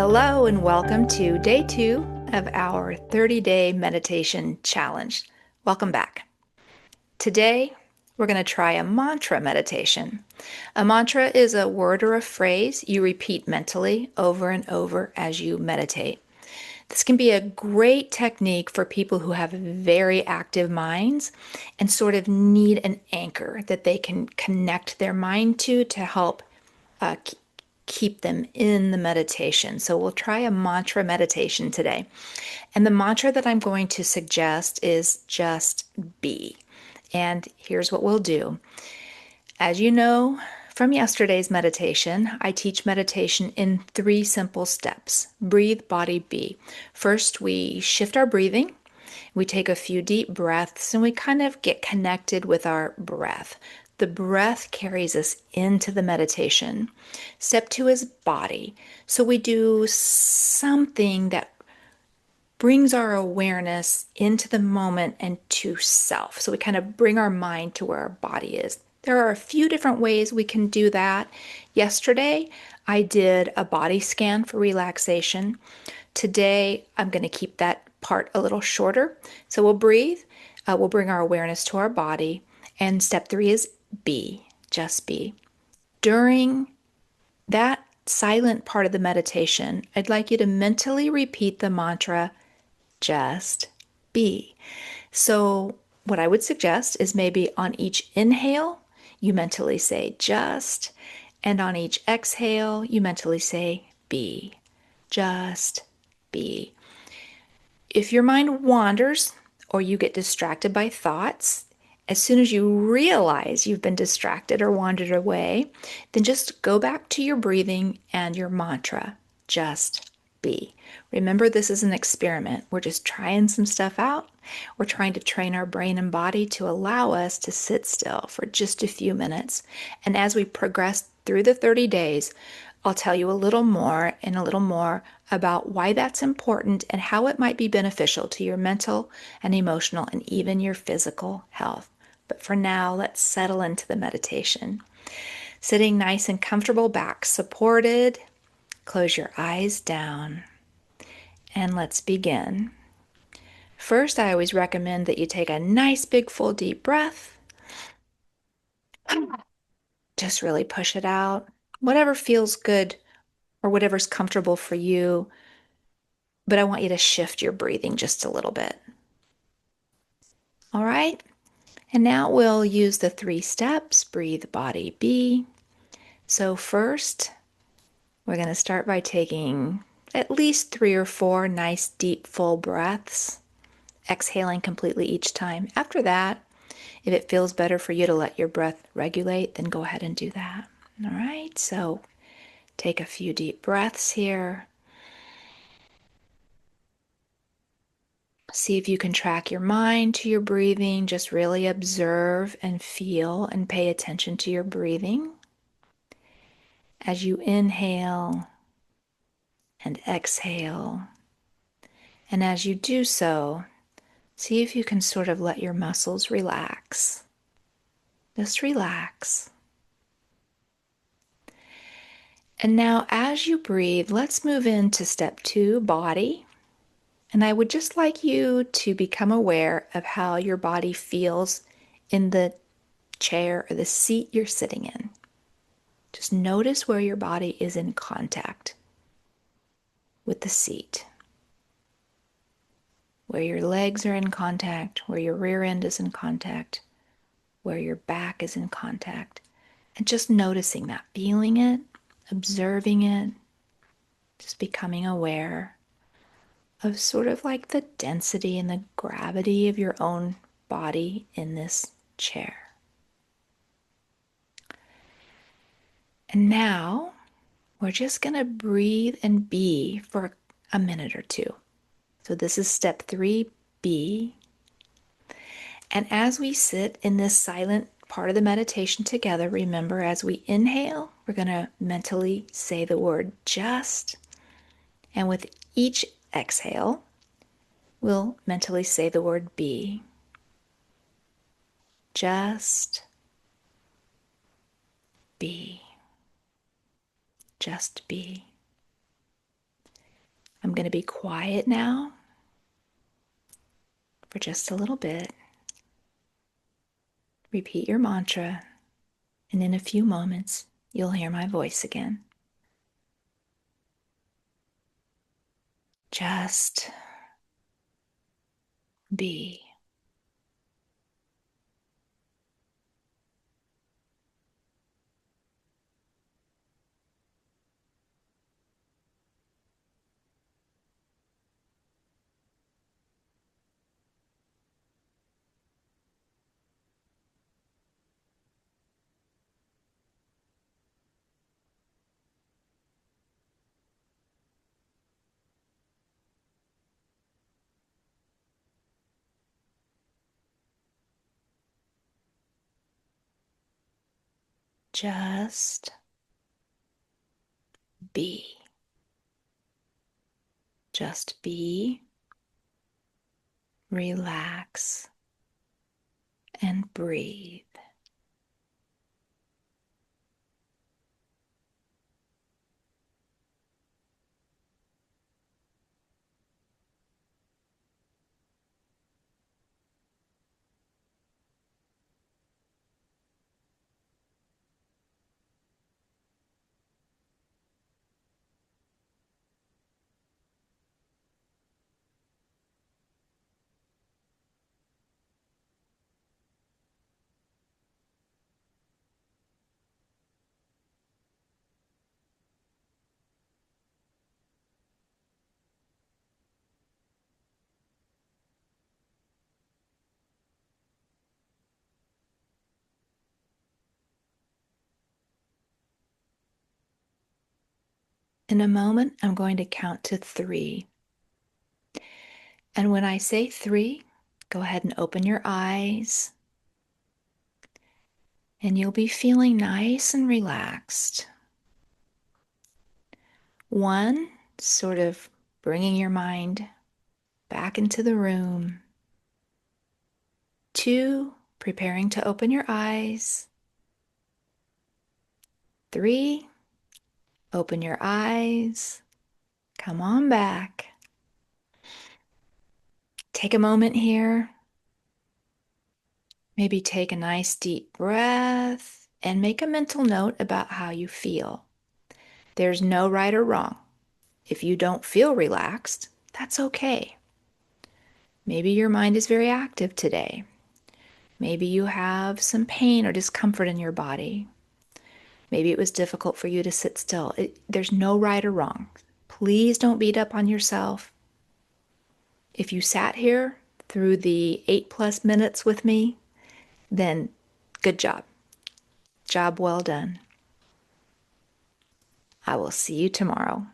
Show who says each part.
Speaker 1: Hello and welcome to day 2 of our 30-day meditation challenge. Welcome back. Today, we're going to try a mantra meditation. A mantra is a word or a phrase you repeat mentally over and over as you meditate. This can be a great technique for people who have very active minds and sort of need an anchor that they can connect their mind to help keep them in the meditation. So we'll try a mantra meditation today. And the mantra that I'm going to suggest is just be. And here's what we'll do. As you know from yesterday's meditation, I teach meditation in 3 simple steps. Breathe, body, be. First, we shift our breathing. We take a few deep breaths and we kind of get connected with our breath. The breath carries us into the meditation. Step 2 is body. So we do something that brings our awareness into the moment and to self. So we kind of bring our mind to where our body is. There are a few different ways we can do that. Yesterday, I did a body scan for relaxation. Today, I'm going to keep that part a little shorter. So we'll breathe, we'll bring our awareness to our body. And step 3 is be, just be. During that silent part of the meditation, I'd like you to mentally repeat the mantra, just be. So what I would suggest is maybe on each inhale, you mentally say just, and on each exhale, you mentally say be, just be. If your mind wanders or you get distracted by thoughts, as soon as you realize you've been distracted or wandered away, then just go back to your breathing and your mantra, just be. Remember, this is an experiment. We're just trying some stuff out. We're trying to train our brain and body to allow us to sit still for just a few minutes. And as we progress through the 30 days, I'll tell you a little more about why that's important and how it might be beneficial to your mental and emotional and even your physical health. But for now, let's settle into the meditation. Sitting nice and comfortable, back supported. Close your eyes down and let's begin. First, I always recommend that you take a nice big full deep breath. Just really push it out. Whatever feels good or whatever's comfortable for you, but I want you to shift your breathing just a little bit. All right? And now we'll use the 3 steps, breathe, body, be. So first, we're going to start by taking at least 3 or 4 nice, deep, full breaths, exhaling completely each time. After that, if it feels better for you to let your breath regulate, then go ahead and do that. All right, so take a few deep breaths here. See if you can track your mind to your breathing. Just really observe and feel and pay attention to your breathing. As you inhale and exhale, and as you do so, see if you can sort of let your muscles relax. Just relax. And now as you breathe, let's move into step 2, body. And I would just like you to become aware of how your body feels in the chair or the seat you're sitting in. Just notice where your body is in contact with the seat. Where your legs are in contact, where your rear end is in contact, where your back is in contact. And just noticing that, feeling it, observing it, just becoming aware of sort of like the density and the gravity of your own body in this chair. And now we're just going to breathe and be for a minute or two. So this is step 3, be. And as we sit in this silent part of the meditation together, remember as we inhale, we're going to mentally say the word just. And with each exhale, we'll mentally say the word be. Just be. Just be. I'm going to be quiet now for just a little bit. Repeat your mantra, and in a few moments, you'll hear my voice again. Just be. Just be. Just be, relax, and breathe. In a moment, I'm going to count to 3. And when I say 3, go ahead and open your eyes. And you'll be feeling nice and relaxed. 1, sort of bringing your mind back into the room. 2, preparing to open your eyes. 3, open your eyes. Come on back. Take a moment here. Maybe take a nice deep breath and make a mental note about how you feel. There's no right or wrong. If you don't feel relaxed, that's okay. Maybe your mind is very active today. Maybe you have some pain or discomfort in your body. Maybe it was difficult for you to sit still. There's no right or wrong. Please don't beat up on yourself. If you sat here through the 8+ minutes with me, then good job. Job well done. I will see you tomorrow.